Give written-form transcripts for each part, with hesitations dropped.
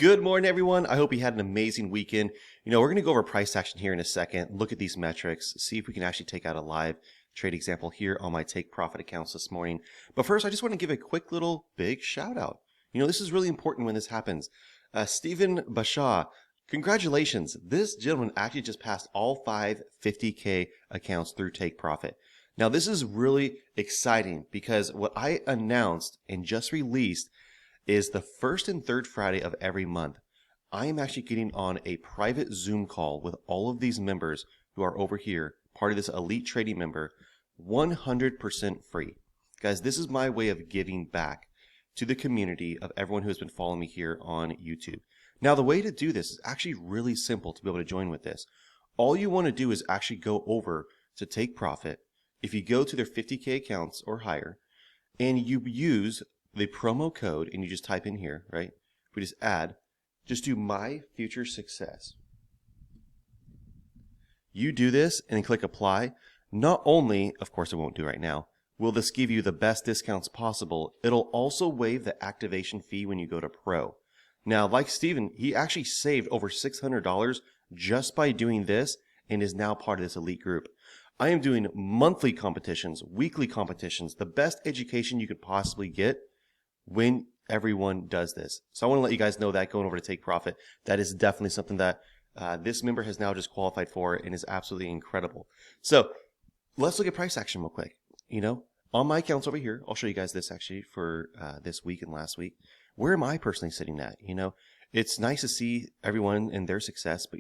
Good morning, everyone. I hope you had an amazing weekend. We're going to go over price action here in a second, look at these metrics, see if we can actually take out a live trade example here on my take profit accounts this morning. But first, I just want to give a quick little big shout out. This is really important when this happens. Stephen Bashaw, congratulations. This gentleman actually just passed all 5 50K accounts through take profit. Now, this is really exciting because what I announced and just released is the first and third Friday of every month, I am actually getting on a private Zoom call with all of these members who are over here, part of this elite trading member, 100% free. Guys, this is my way of giving back to the community of everyone who has been following me here on YouTube. Now, the way to do this is actually really simple to be able to join with this. All you want to do is actually go over to Take Profit. If you go to their 50K accounts or higher, and you use the promo code, and you just type in here, right? We just add, just do my future success. You do this and then click apply. Not only, of course it won't do right now, will this give you the best discounts possible, it'll also waive the activation fee when you go to pro. Now, like Steven, he actually saved over $600 just by doing this and is now part of this elite group. I am doing monthly competitions, weekly competitions, the best education you could possibly get when everyone does this. So I want to let you guys know that going over to Take Profit, that is definitely something that this member has now just qualified for and is absolutely incredible. So let's look at price action real quick. On my accounts over here, I'll show you guys this actually for this week and last week. Where am I personally sitting at? It's nice to see everyone and their success, but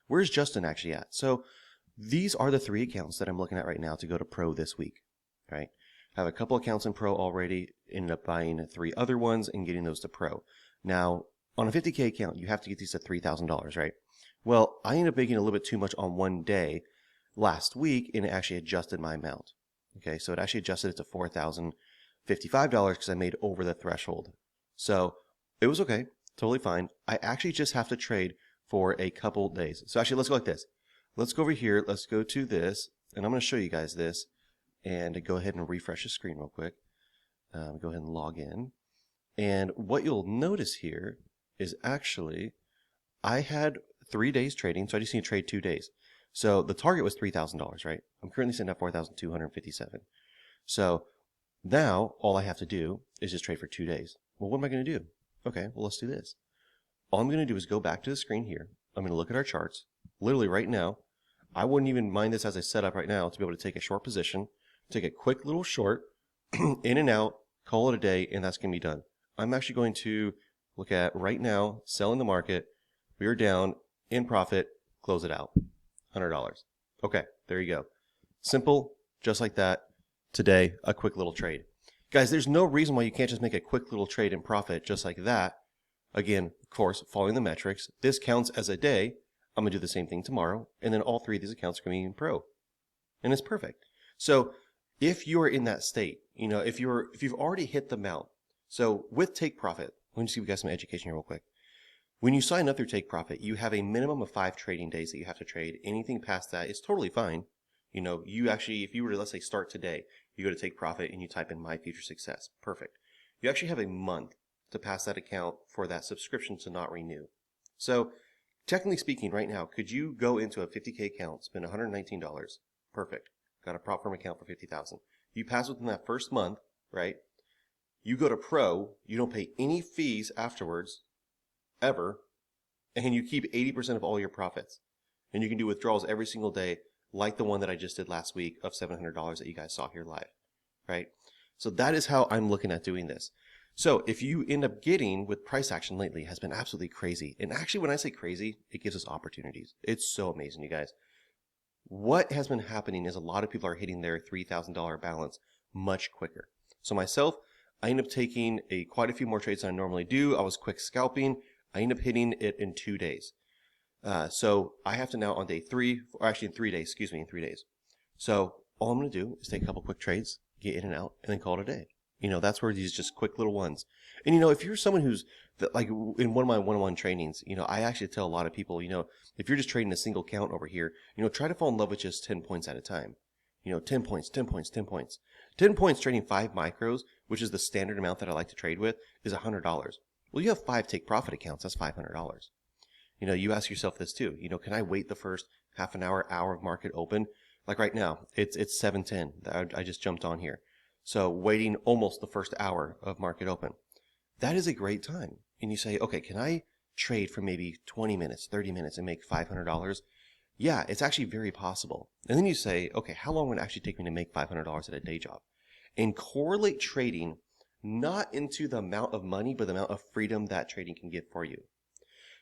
where's Justin actually at? So these are the 3 accounts that I'm looking at right now to go to pro this week, right? I have a couple accounts in pro already, ended up buying 3 other ones and getting those to pro. Now, on a 50K account, you have to get these at $3,000, right? Well, I ended up making a little bit too much on one day last week, and it actually adjusted my amount. Okay, so it actually adjusted it to $4,055 because I made over the threshold. So it was okay, totally fine. I actually just have to trade for a couple days. So actually, let's go like this. Let's go over here. Let's go to this, and I'm going to show you guys this. And go ahead and refresh the screen real quick. Go ahead and log in. And what you'll notice here is actually I had 3 days trading, so I just need to trade 2 days. So the target was $3,000, right? I'm currently sitting at $4,257. So now all I have to do is just trade for 2 days. Well, what am I going to do? Okay, well, let's do this. All I'm going to do is go back to the screen here. I'm going to look at our charts. Literally right now, I wouldn't even mind this as a setup right now to be able to take a short position, take a quick little short, in and out, call it a day, and that's going to be done. I'm actually going to look at right now, sell in the market. We are down, in profit, close it out. $100. Okay, there you go. Simple, just like that. Today, a quick little trade. Guys, there's no reason why you can't just make a quick little trade in profit just like that. Again, of course, following the metrics. This counts as a day. I'm going to do the same thing tomorrow, and then all 3 of these accounts are going to be in pro. And it's perfect. So if you're in that state, if you've already hit the amount, so with Take Profit, let me see if we got some education here real quick. When you sign up through Take Profit, you have a minimum of 5 trading days that you have to trade. Anything past that is totally fine. You actually, if you were to, let's say, start today, you go to Take Profit and you type in My Future Success. Perfect. You actually have a month to pass that account for that subscription to not renew. So technically speaking, right now, could you go into a 50K account, spend $119? Perfect. Got a prop firm account for $50,000. You pass within that first month, right? You go to pro, you don't pay any fees afterwards, ever, and you keep 80% of all your profits. And you can do withdrawals every single day, like the one that I just did last week of $700 that you guys saw here live, right? So that is how I'm looking at doing this. So if you end up getting with price action lately, it has been absolutely crazy. And actually, when I say crazy, it gives us opportunities. It's so amazing, you guys. What has been happening is a lot of people are hitting their $3,000 balance much quicker. So myself, I ended up taking quite a few more trades than I normally do. I was quick scalping. I ended up hitting it in 2 days. So I have to now on day 3, or actually in 3 days, in 3 days. So all I'm going to do is take a couple quick trades, get in and out, and then call it a day. That's where these just quick little ones. And, if you're someone who's like in one of my one-on-one trainings, I actually tell a lot of people, if you're just trading a single count over here, try to fall in love with just 10 points at a time. 10 points, 10 points, 10 points. 10 points trading 5 micros, which is the standard amount that I like to trade with, is $100. Well, Well, you have 5 take profit accounts. That's $500. You ask yourself this too. Can I wait the first half an hour of market open? Like right now, it's 7:10. I just jumped on here. So waiting almost the first hour of market open. That is a great time. And you say, okay, can I trade for maybe 20 minutes, 30 minutes and make $500? Yeah, it's actually very possible. And then you say, okay, how long would it actually take me to make $500 at a day job? And correlate trading not into the amount of money, but the amount of freedom that trading can give for you.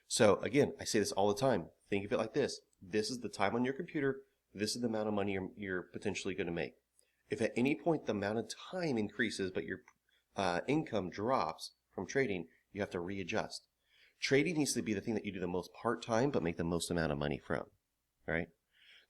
So again, I say this all the time. Think of it like this. This is the time on your computer. This is the amount of money you're potentially going to make. If at any point the amount of time increases, but your income drops from trading, you have to readjust. Trading needs to be the thing that you do the most part-time, but make the most amount of money from, right?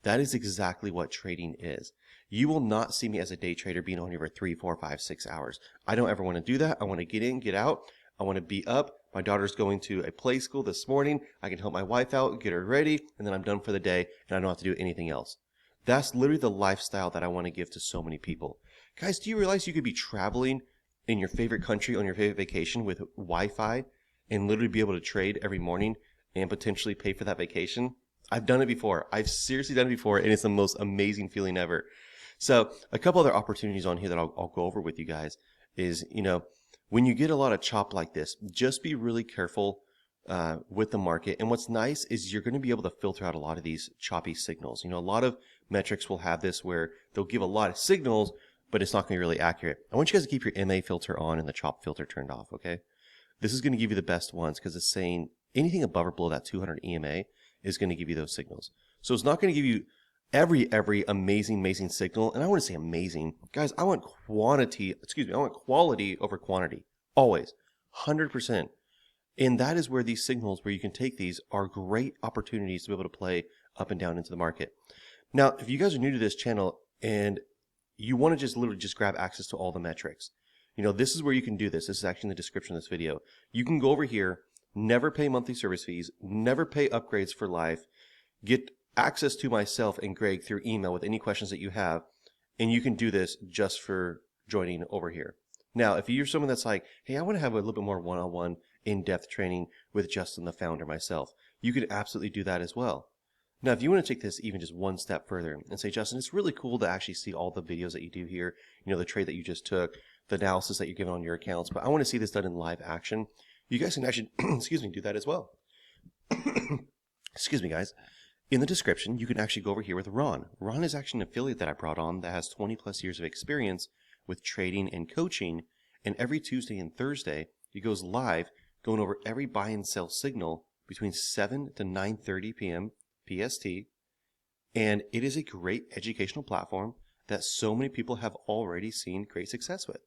That is exactly what trading is. You will not see me as a day trader being on here for 3, 4, 5, 6 hours. I don't ever want to do that. I want to get in, get out. I want to be up. My daughter's going to a play school this morning. I can help my wife out, get her ready, and then I'm done for the day, and I don't have to do anything else. That's literally the lifestyle that I want to give to so many people. Guys, do you realize you could be traveling in your favorite country on your favorite vacation with Wi-Fi and literally be able to trade every morning and potentially pay for that vacation? I've done it before. I've seriously done it before, and it's the most amazing feeling ever. So a couple other opportunities on here that I'll go over with you guys is, when you get a lot of chop like this, just be really careful with the market. And what's nice is you're going to be able to filter out a lot of these choppy signals. A lot of metrics will have this where they'll give a lot of signals, but it's not going to be really accurate. I want you guys to keep your MA filter on and the chop filter turned off, okay? This is going to give you the best ones because it's saying anything above or below that 200 EMA is going to give you those signals. So it's not going to give you every amazing signal. And I want to say amazing. Guys, I want quality over quantity. Always. 100%. And that is where these signals, where you can take these, are great opportunities to be able to play up and down into the market. Now, if you guys are new to this channel and you want to just literally just grab access to all the metrics, this is where you can do this. This is actually in the description of this video. You can go over here, never pay monthly service fees, never pay upgrades for life, get access to myself and Greg through email with any questions that you have, and you can do this just for joining over here. Now, if you're someone that's like, hey, I want to have a little bit more one-on-one in-depth training with Justin, the founder, myself, you could absolutely do that as well. Now, if you want to take this even just one step further and say, Justin, it's really cool to actually see all the videos that you do here, the trade that you just took, the analysis that you're giving on your accounts, but I want to see this done in live action, you guys can actually, do that as well. Excuse me, guys. In the description, you can actually go over here with Ron. Ron is actually an affiliate that I brought on that has 20 plus years of experience with trading and coaching, and every Tuesday and Thursday, he goes live going over every buy and sell signal between 7 to 9:30 p.m. PST, and it is a great educational platform that so many people have already seen great success with.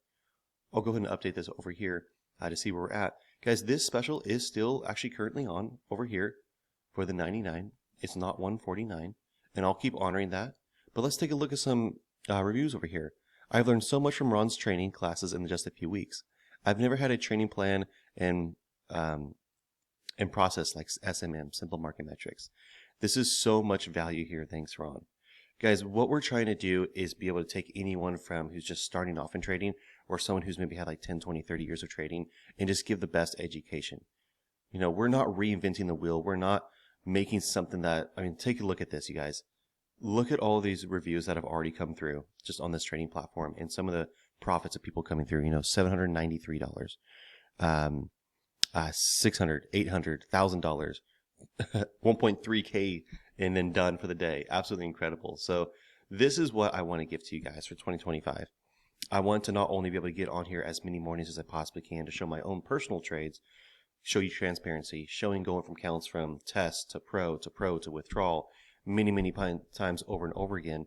I'll go ahead and update this over here to see where we're at. Guys, this special is still actually currently on over here for the 99. It's not 149, and I'll keep honoring that. But let's take a look at some reviews over here. I've learned so much from Ron's training classes in just a few weeks. I've never had a training plan and process like SMM, Simple Market Metrics. This is so much value here. Thanks, Ron. Guys, what we're trying to do is be able to take anyone from who's just starting off in trading or someone who's maybe had like 10, 20, 30 years of trading and just give the best education. We're not reinventing the wheel. We're not making something that, take a look at this, you guys. Look at all these reviews that have already come through just on this trading platform and some of the profits of people coming through, $793, $600, $800, $1,000, 1.3K, and then done for the day. Absolutely incredible. So this is what I want to give to you guys for 2025. I want to not only be able to get on here as many mornings as I possibly can to show my own personal trades, show you transparency, showing going from counts from test to pro to withdrawal many times over and over again.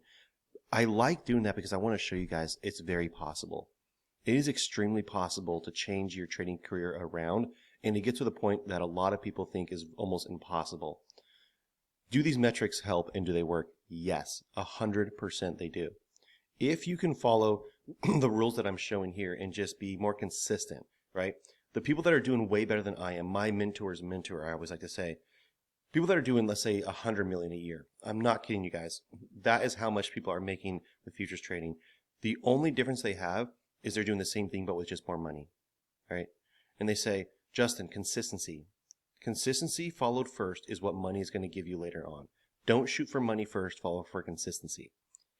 I like doing that because I want to show you guys it's very possible. It is extremely possible to change your trading career around and to get to the point that a lot of people think is almost impossible. Do these metrics help and do they work? Yes, 100% they do. If you can follow the rules that I'm showing here and just be more consistent, right? The people that are doing way better than I am, my mentor's mentor, I always like to say, people that are doing, let's say, 100 million a year. I'm not kidding you guys. That is how much people are making with futures trading. The only difference they have is they're doing the same thing, but with just more money, right? And they say, Justin, consistency. Consistency followed first is what money is going to give you later on. Don't shoot for money first, follow for consistency.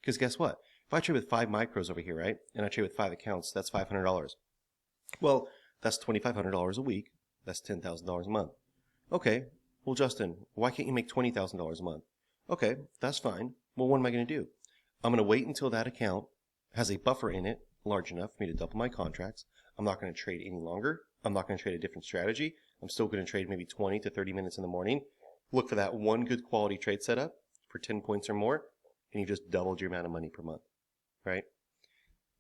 Because guess what? If I trade with 5 micros over here, right, and I trade with 5 accounts, that's $500. Well, that's $2,500 a week. That's $10,000 a month. Okay, well, Justin, why can't you make $20,000 a month? Okay, that's fine. Well, what am I going to do? I'm going to wait until that account has a buffer in it large enough for me to double my contracts. I'm not going to trade any longer. I'm not going to trade a different strategy. I'm still going to trade maybe 20 to 30 minutes in the morning. Look for that one good quality trade setup for 10 points or more, and you just doubled your amount of money per month, right?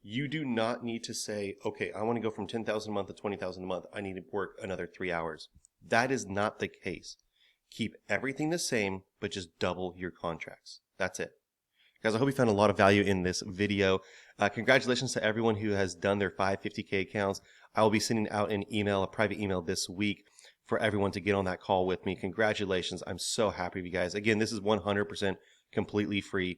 You do not need to say, okay, I want to go from 10,000 a month to 20,000 a month. I need to work another 3 hours. That is not the case. Keep everything the same, but just double your contracts. That's it. Guys, I hope you found a lot of value in this video. Congratulations to everyone who has done their 550K accounts. I will be sending out an email, a private email this week for everyone to get on that call with me. Congratulations. I'm so happy with you guys. Again, this is 100% completely free.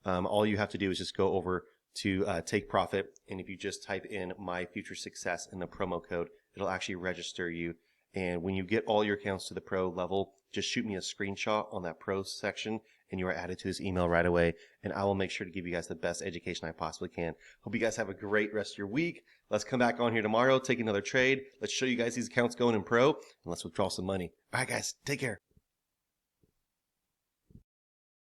All you have to do is just go over to Take Profit, and if you just type in My Future Success in the promo code, it'll actually register you. And when you get all your accounts to the pro level, just shoot me a screenshot on that pro section, and you are added to this email right away. And I will make sure to give you guys the best education I possibly can. Hope you guys have a great rest of your week. Let's come back on here tomorrow, take another trade. Let's show you guys these accounts going in pro, and let's withdraw some money. All right, guys, take care.